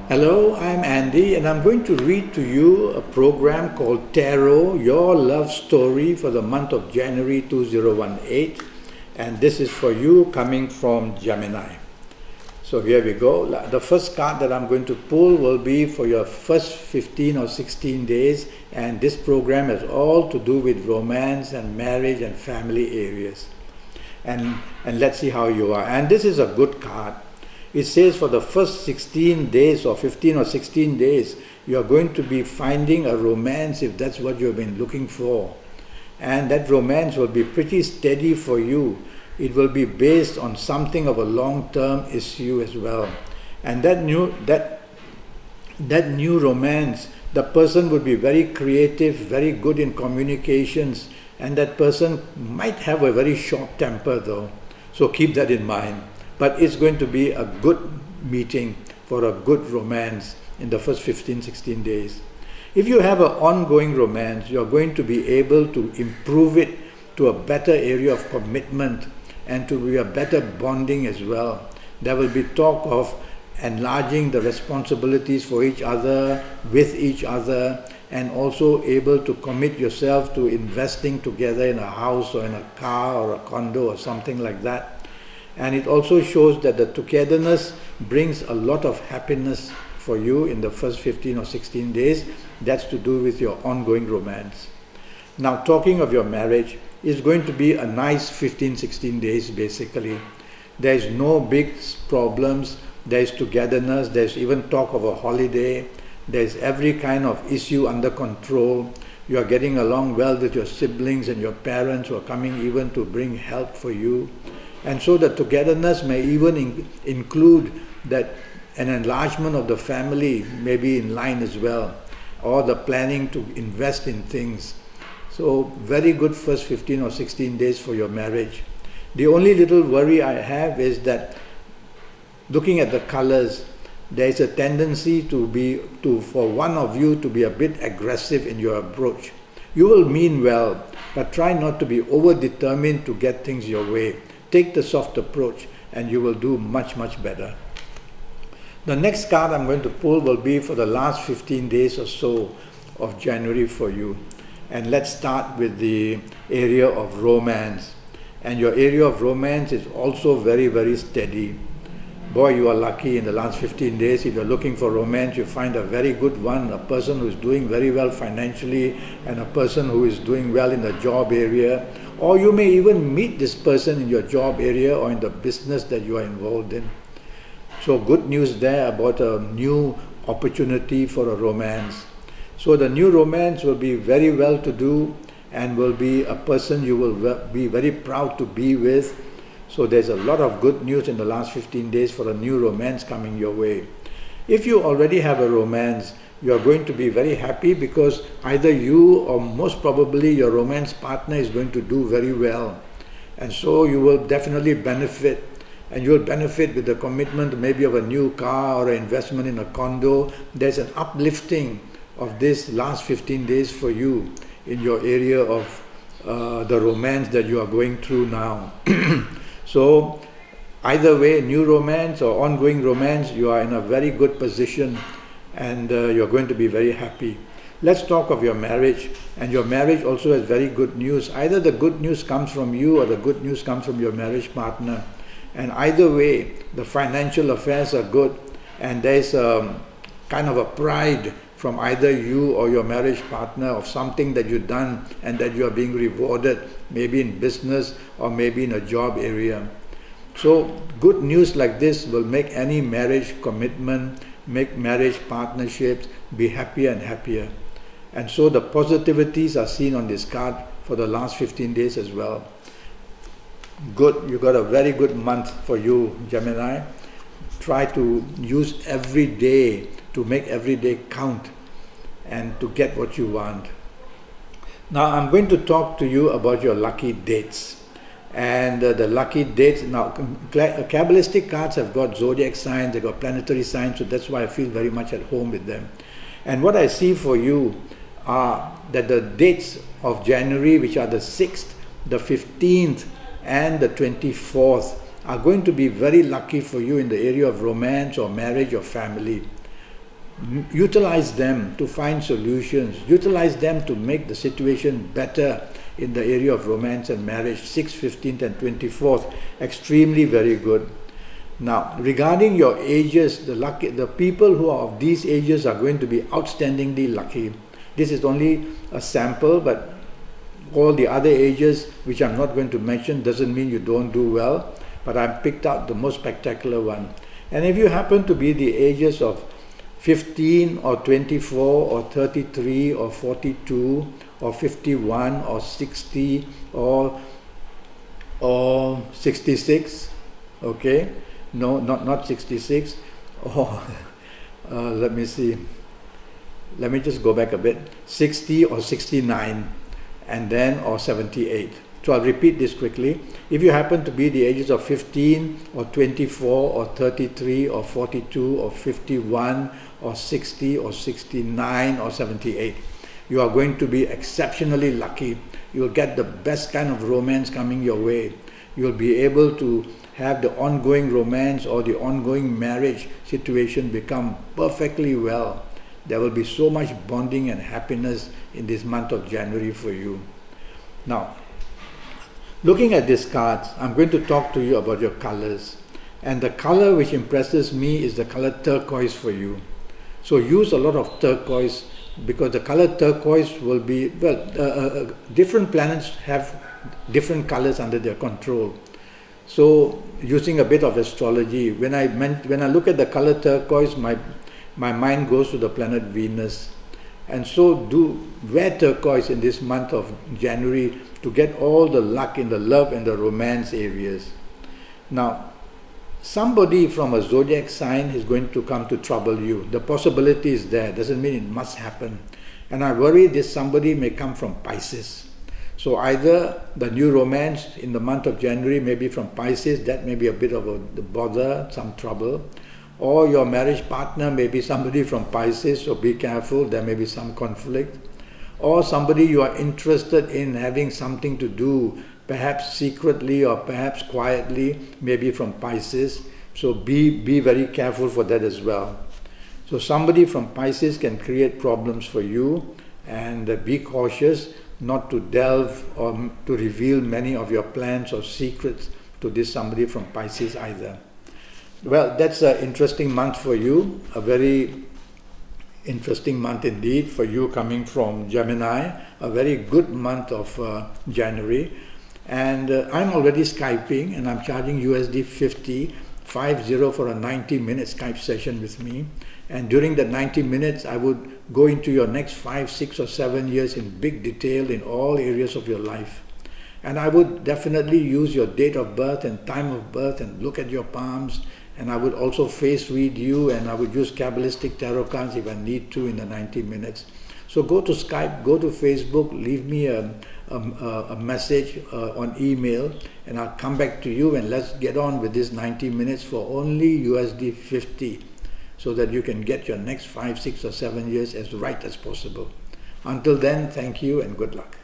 Hello, I'm Andy and I'm going to read to you a program called Tarot, Your Love Story for the month of January 2018, and this is for you coming from Gemini. So here we go. The first card that I'm going to pull will be for your first 15 or 16 days, and this program has all to do with romance and marriage and family areas. And let's see how you are. And this is a good card. It says for the first 16 days or 15 or 16 days, you are going to be finding a romance if that's what you've been looking for. And that romance will be pretty steady for you. It will be based on something of a long-term issue as well. And that new romance, the person would be very creative, very good in communications, and that person might have a very short temper though. So keep that in mind. But it's going to be a good meeting for a good romance in the first 15-16 days. If you have an ongoing romance, you're going to be able to improve it to a better area of commitment and to be a better bonding as well. There will be talk of enlarging the responsibilities for each other, with each other, and also able to commit yourself to investing together in a house or in a car or a condo or something like that. And it also shows that the togetherness brings a lot of happiness for you in the first 15 or 16 days. That's to do with your ongoing romance. Now, talking of your marriage, it's going to be a nice 15-16 days basically. There's no big problems, there's togetherness, there's even talk of a holiday, there's every kind of issue under control. You are getting along well with your siblings and your parents who are coming even to bring help for you. And so the togetherness may even include that an enlargement of the family may be in line as well, or the planning to invest in things. So very good first 15 or 16 days for your marriage. The only little worry I have is that looking at the colors, there is a tendency for one of you to be a bit aggressive in your approach. You will mean well, but try not to be over-determined to get things your way. Take the soft approach and you will do much, much better. The next card I'm going to pull will be for the last 15 days or so of January for you. And let's start with the area of romance. And your area of romance is also very, very steady. Boy, you are lucky in the last 15 days. If you're looking for romance, you find a very good one, a person who is doing very well financially and a person who is doing well in the job area. Or you may even meet this person in your job area or in the business that you are involved in. So good news there about a new opportunity for a romance. So the new romance will be very well to do and will be a person you will be very proud to be with. So there's a lot of good news in the last 15 days for a new romance coming your way. If you already have a romance, you are going to be very happy because either you or most probably your romance partner is going to do very well. And so you will definitely benefit. And you will benefit with the commitment maybe of a new car or an investment in a condo. There's an uplifting of this last 15 days for you in your area of the romance that you are going through now. So either way, new romance or ongoing romance, you are in a very good position and you're going to be very happy. Let's talk of your marriage. And your marriage also has very good news. Either the good news comes from you or the good news comes from your marriage partner. And either way, the financial affairs are good and there's kind of a pride from either you or your marriage partner of something that you've done and that you are being rewarded, maybe in business or maybe in a job area. So good news like this will make any marriage commitment, make marriage partnerships be happier and happier. And so the positivities are seen on this card for the last 15 days as well. Good, you got a very good month for you, Gemini. Try to use every day to make every day count and to get what you want. Now I'm going to talk to you about your lucky dates. And the lucky dates, now Kabbalistic cards have got zodiac signs, they've got planetary signs, so that's why I feel very much at home with them. And what I see for you are that the dates of January, which are the 6th, the 15th, and the 24th, are going to be very lucky for you in the area of romance or marriage or family. utilize them to find solutions, utilize them to make the situation better in the area of romance and marriage. 6th, 15th and 24th, extremely very good. Now, regarding your ages, the people who are of these ages are going to be outstandingly lucky. This is only a sample, but all the other ages, which I'm not going to mention, doesn't mean you don't do well, but I've picked out the most spectacular one. And if you happen to be the ages of 15 or 24 or 33 or 42 or 51 or 60 or 66, okay? No, not 66. Or let me see. Let me just go back a bit. 60 or 69, and then or 78. So I'll repeat this quickly. If you happen to be the ages of 15 or 24 or 33 or 42 or 51 or 60 or 69 or 78, you are going to be exceptionally lucky. You'll get the best kind of romance coming your way. You'll be able to have the ongoing romance or the ongoing marriage situation become perfectly well. There will be so much bonding and happiness in this month of January for you. Now, looking at these cards, I'm going to talk to you about your colors. And the color which impresses me is the color turquoise for you. So use a lot of turquoise, because the color turquoise will be, well, different planets have different colors under their control. So using a bit of astrology, when I look at the color turquoise, my mind goes to the planet Venus. And so wear turquoise in this month of January to get all the luck in the love and the romance areas. Now, somebody from a zodiac sign is going to come to trouble you. The possibility is there, doesn't mean it must happen. And I worry this somebody may come from Pisces. So either the new romance in the month of January may be from Pisces, that may be a bit of a bother, some trouble. Or your marriage partner may be somebody from Pisces, so be careful, there may be some conflict. Or somebody you are interested in having something to do, perhaps secretly or perhaps quietly, maybe from Pisces. So be very careful for that as well. So somebody from Pisces can create problems for you, and be cautious not to delve or to reveal many of your plans or secrets to this somebody from Pisces either. Well, that's an interesting month for you, a very interesting month indeed for you coming from Gemini, a very good month of January. And I'm already Skyping, and I'm charging USD 50 for a 90-minute Skype session with me. And during that 90 minutes, I would go into your next 5, 6 or 7 years in big detail in all areas of your life. And I would definitely use your date of birth and time of birth and look at your palms. And I would also face read you, and I would use Kabbalistic tarot cards if I need to in the 90 minutes. So go to Skype, go to Facebook, leave me a message on email, and I'll come back to you, and let's get on with this 90 minutes for only USD 50, so that you can get your next 5, 6 or 7 years as right as possible. Until then, thank you and good luck.